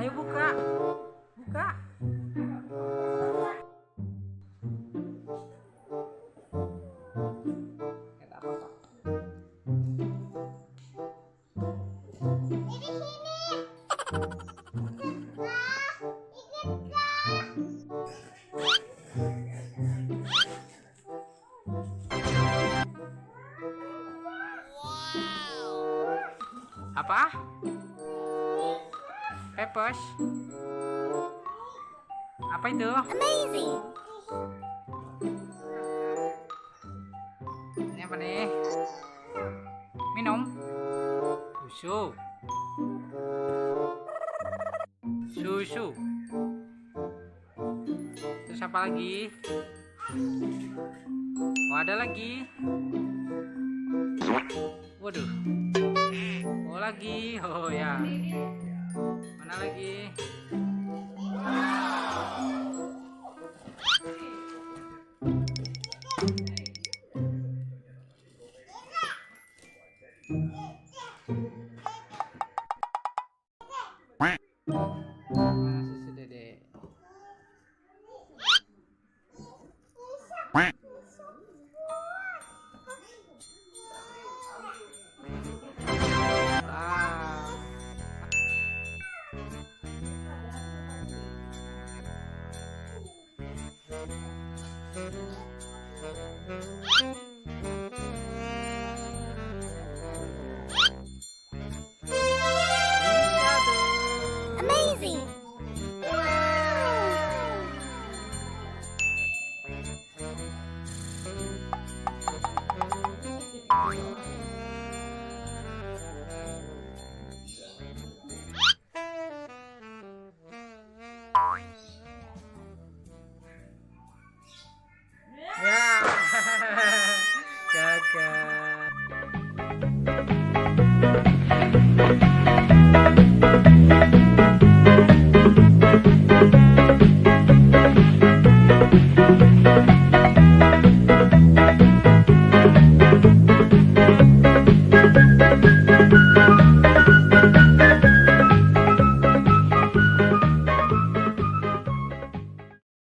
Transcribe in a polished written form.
Ayo buka. Buka. Kata apa, Pak? Ini sini. Apa? Pepes. Apa itu? Amazing. Ini apa nih? Minum. Susu. Susu. Terus apa lagi? Oh, ada lagi. Waduh. Oh, lagi. Oh ya. Mana lagi?